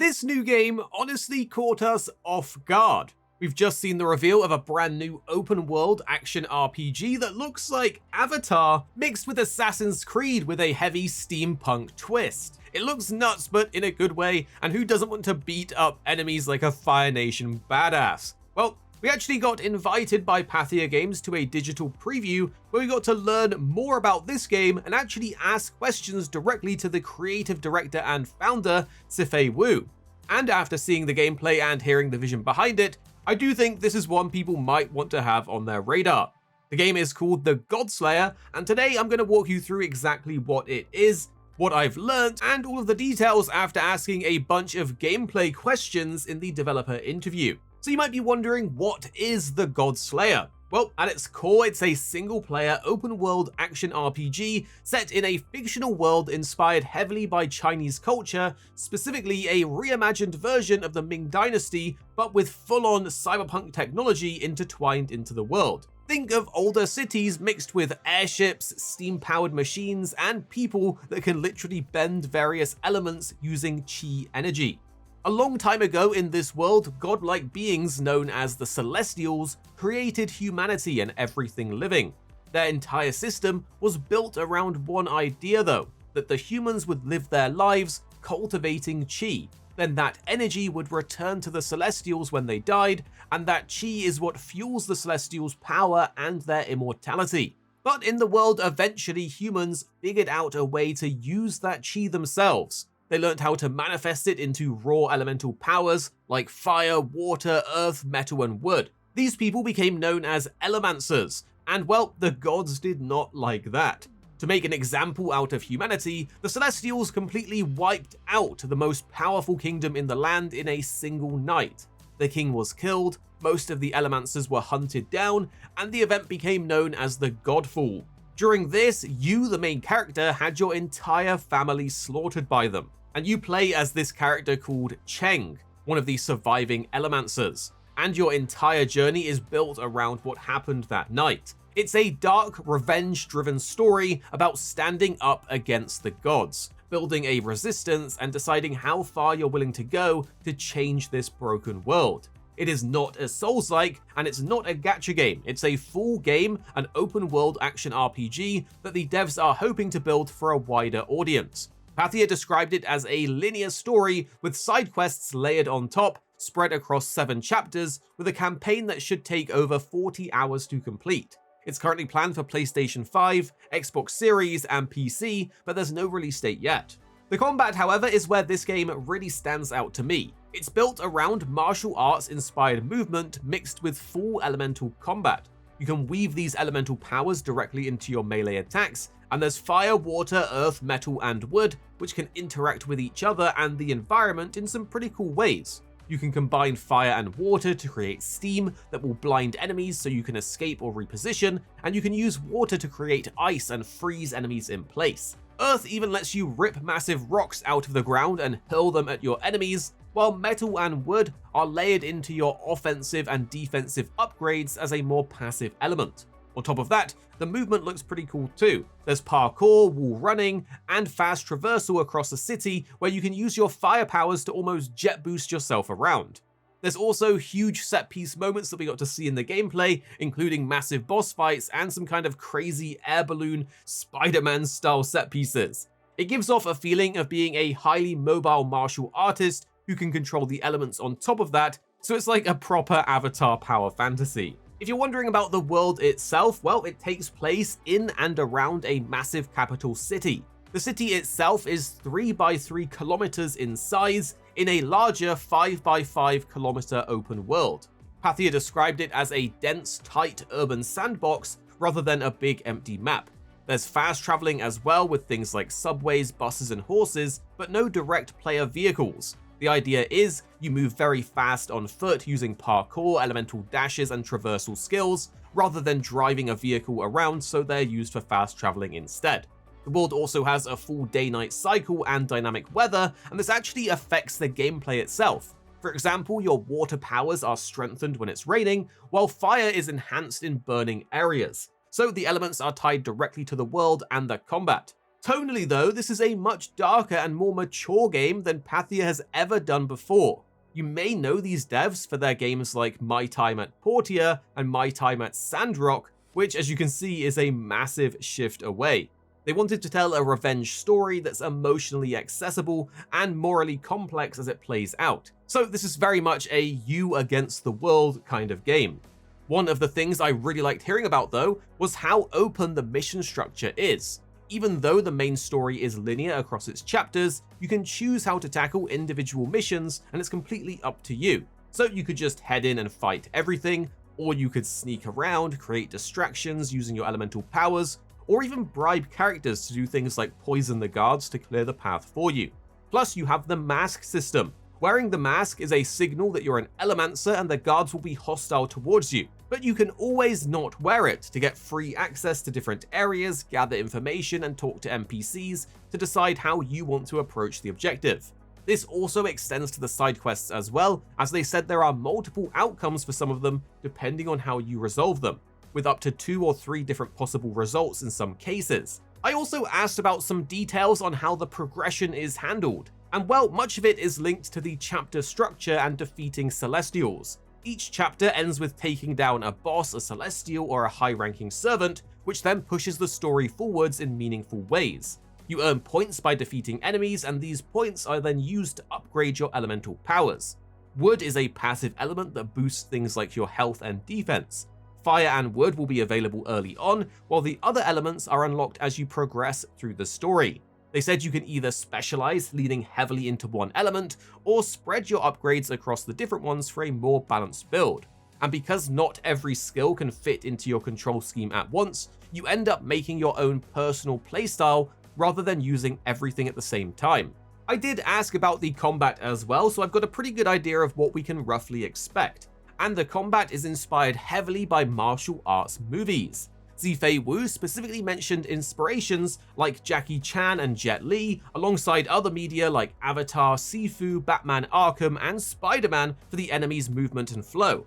This new game honestly caught us off guard. We've just seen the reveal of a brand new open world action RPG that looks like Avatar mixed with Assassin's Creed with a heavy steampunk twist. It looks nuts, but in a good way, and who doesn't want to beat up enemies like a Fire Nation badass? Well, we actually got invited by Pathea Games to a digital preview where we got to learn more about this game and actually ask questions directly to the creative director and founder, Zifei Wu. And after seeing the gameplay and hearing the vision behind it, I do think this is one people might want to have on their radar. The game is called The Godslayer, and today I'm going to walk you through exactly what it is, what I've learned, and all of the details after asking a bunch of gameplay questions in the developer interview. So you might be wondering, what is The Godslayer? Well, at its core, it's a single-player, open-world action RPG set in a fictional world inspired heavily by Chinese culture, specifically a reimagined version of the Ming Dynasty, but with full-on cyberpunk technology intertwined into the world. Think of older cities mixed with airships, steam-powered machines, and people that can literally bend various elements using chi energy. A long time ago in this world, godlike beings known as the Celestials created humanity and everything living. Their entire system was built around one idea though, that the humans would live their lives cultivating chi. Then that energy would return to the Celestials when they died, and that chi is what fuels the Celestials' power and their immortality. But in the world, eventually humans figured out a way to use that chi themselves. They learned how to manifest it into raw elemental powers like fire, water, earth, metal, and wood. These people became known as Elementers, and well, the gods did not like that. To make an example out of humanity, the Celestials completely wiped out the most powerful kingdom in the land in a single night. The king was killed, most of the Elementers were hunted down, and the event became known as the Godfall. During this, you, the main character, had your entire family slaughtered by them. And you play as this character called Cheng, one of the surviving Elementers, and your entire journey is built around what happened that night. It's a dark, revenge-driven story about standing up against the gods, building a resistance and deciding how far you're willing to go to change this broken world. It is not as Souls-like, and it's not a gacha game. It's a full game, an open-world action RPG that the devs are hoping to build for a wider audience. Pathea described it as a linear story with side quests layered on top, spread across 7 chapters, with a campaign that should take over 40 hours to complete. It's currently planned for PlayStation 5, Xbox Series, and PC, but there's no release date yet. The combat, however, is where this game really stands out to me. It's built around martial arts-inspired movement mixed with full elemental combat. You can weave these elemental powers directly into your melee attacks, and there's fire, water, earth, metal, and wood, which can interact with each other and the environment in some pretty cool ways. You can combine fire and water to create steam that will blind enemies so you can escape or reposition, and you can use water to create ice and freeze enemies in place. Earth even lets you rip massive rocks out of the ground and hurl them at your enemies, while metal and wood are layered into your offensive and defensive upgrades as a more passive element. On top of that, the movement looks pretty cool too. There's parkour, wall running, and fast traversal across the city where you can use your fire powers to almost jet boost yourself around. There's also huge set-piece moments that we got to see in the gameplay, including massive boss fights and some kind of crazy air balloon Spider-Man style set pieces. It gives off a feeling of being a highly mobile martial artist who can control the elements on top of that, so it's like a proper Avatar power fantasy. If you're wondering about the world itself, well, it takes place in and around a massive capital city. The city itself is 3 by 3 kilometers in size in a larger 5 by 5 kilometer open world. Pathea described it as a dense, tight urban sandbox rather than a big empty map. There's fast traveling as well with things like subways, buses, and horses, but no direct player vehicles. The idea is you move very fast on foot using parkour, elemental dashes, and traversal skills, rather than driving a vehicle around, so they're used for fast traveling instead. The world also has a full day-night cycle and dynamic weather, and this actually affects the gameplay itself. For example, your water powers are strengthened when it's raining, while fire is enhanced in burning areas. So the elements are tied directly to the world and the combat. Tonally though, this is a much darker and more mature game than Pathea has ever done before. You may know these devs for their games like My Time at Portia and My Time at Sandrock, which as you can see is a massive shift away. They wanted to tell a revenge story that's emotionally accessible and morally complex as it plays out. So this is very much a you against the world kind of game. One of the things I really liked hearing about though was how open the mission structure is. Even though the main story is linear across its chapters, you can choose how to tackle individual missions and it's completely up to you. So you could just head in and fight everything, or you could sneak around, create distractions using your elemental powers, or even bribe characters to do things like poison the guards to clear the path for you. Plus you have the mask system. Wearing the mask is a signal that you're an Elemancer and the guards will be hostile towards you, but you can always not wear it to get free access to different areas, gather information and talk to NPCs to decide how you want to approach the objective. This also extends to the side quests as well, as they said there are multiple outcomes for some of them depending on how you resolve them, with up to 2 or 3 different possible results in some cases. I also asked about some details on how the progression is handled. And well, much of it is linked to the chapter structure and defeating Celestials. Each chapter ends with taking down a boss, a Celestial, or a high-ranking servant, which then pushes the story forwards in meaningful ways. You earn points by defeating enemies, and these points are then used to upgrade your elemental powers. Wood is a passive element that boosts things like your health and defense. Fire and wood will be available early on, while the other elements are unlocked as you progress through the story. They said you can either specialize, leaning heavily into one element, or spread your upgrades across the different ones for a more balanced build. And because not every skill can fit into your control scheme at once, you end up making your own personal playstyle rather than using everything at the same time. I did ask about the combat as well, so I've got a pretty good idea of what we can roughly expect. And the combat is inspired heavily by martial arts movies. Zifei Wu specifically mentioned inspirations like Jackie Chan and Jet Li, alongside other media like Avatar, Sifu, Batman Arkham, and Spider-Man for the enemy's movement and flow.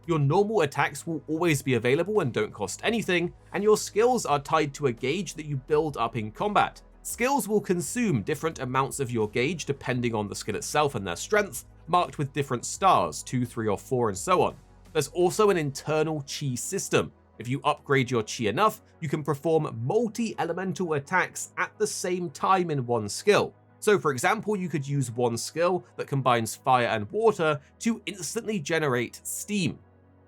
Your normal attacks will always be available and don't cost anything, and your skills are tied to a gauge that you build up in combat. Skills will consume different amounts of your gauge depending on the skill itself and their strength, marked with different stars, 2, 3, or 4, and so on. There's also an internal chi system. If you upgrade your chi enough, you can perform multi-elemental attacks at the same time in one skill. So for example, you could use one skill that combines fire and water to instantly generate steam.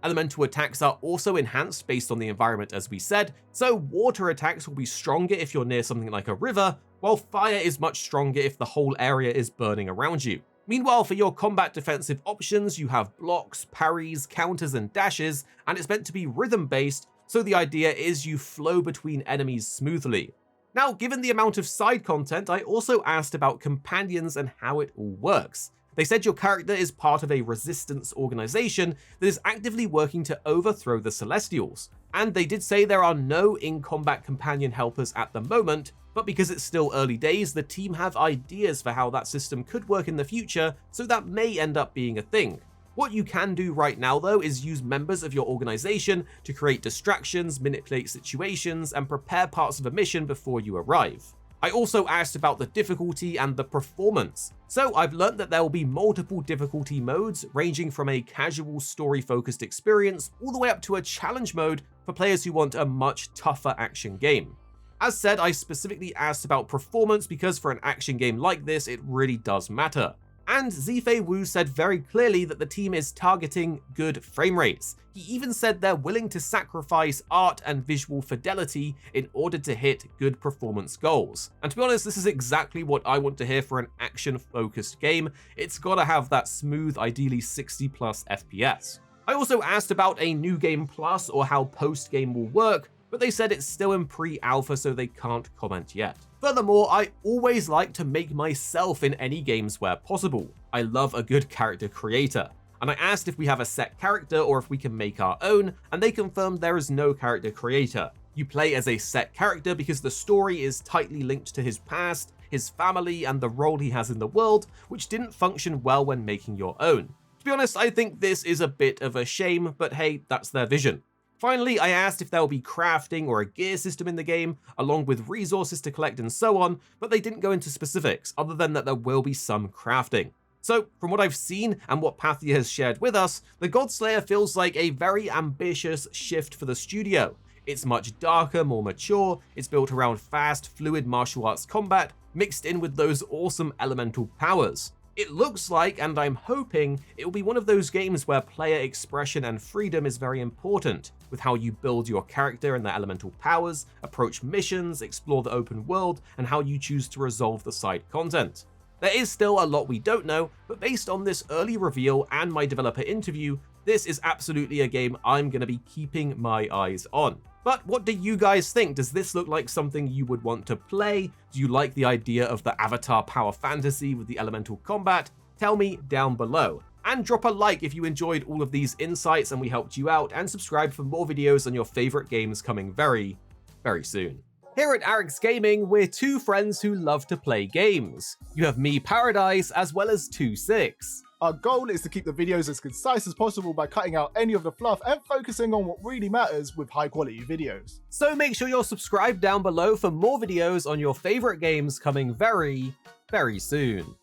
Elemental attacks are also enhanced based on the environment as we said, so water attacks will be stronger if you're near something like a river, while fire is much stronger if the whole area is burning around you. Meanwhile, for your combat defensive options, you have blocks, parries, counters, and dashes, and it's meant to be rhythm-based, so the idea is you flow between enemies smoothly. Now, given the amount of side content, I also asked about companions and how it all works. They said your character is part of a resistance organization that is actively working to overthrow the Celestials. And they did say there are no in-combat companion helpers at the moment, but because it's still early days, the team have ideas for how that system could work in the future, so that may end up being a thing. What you can do right now though is use members of your organization to create distractions, manipulate situations, and prepare parts of a mission before you arrive. I also asked about the difficulty and the performance. So I've learned that there will be multiple difficulty modes, ranging from a casual story-focused experience all the way up to a challenge mode for players who want a much tougher action game. As said, I specifically asked about performance because for an action game like this, it really does matter. And Zifei Wu said very clearly that the team is targeting good frame rates. He even said they're willing to sacrifice art and visual fidelity in order to hit good performance goals. And to be honest, this is exactly what I want to hear for an action-focused game. It's gotta have that smooth, ideally 60+ FPS. I also asked about a New Game Plus or how post-game will work, but they said it's still in pre-alpha, so they can't comment yet. Furthermore, I always like to make myself in any games where possible. I love a good character creator. And I asked if we have a set character or if we can make our own, and they confirmed there is no character creator. You play as a set character because the story is tightly linked to his past, his family, and the role he has in the world, which didn't function well when making your own. To be honest, I think this is a bit of a shame, but hey, that's their vision. Finally, I asked if there will be crafting or a gear system in the game, along with resources to collect and so on, but they didn't go into specifics, other than that there will be some crafting. So, from what I've seen and what Pathea has shared with us, the Godslayer feels like a very ambitious shift for the studio. It's much darker, more mature, it's built around fast, fluid martial arts combat, mixed in with those awesome elemental powers. It looks like, and I'm hoping, it will be one of those games where player expression and freedom is very important, with how you build your character and their elemental powers, approach missions, explore the open world, and how you choose to resolve the side content. There is still a lot we don't know, but based on this early reveal and my developer interview, this is absolutely a game I'm going to be keeping my eyes on. But what do you guys think? Does this look like something you would want to play? Do you like the idea of the Avatar power fantasy with the elemental combat? Tell me down below. And drop a like if you enjoyed all of these insights and we helped you out, and subscribe for more videos on your favorite games coming very, very soon. Here at Arix Gaming, we're two friends who love to play games. You have me, Paradise, as well as 26. Our goal is to keep the videos as concise as possible by cutting out any of the fluff and focusing on what really matters with high quality videos. So make sure you're subscribed down below for more videos on your favorite games coming very, very soon.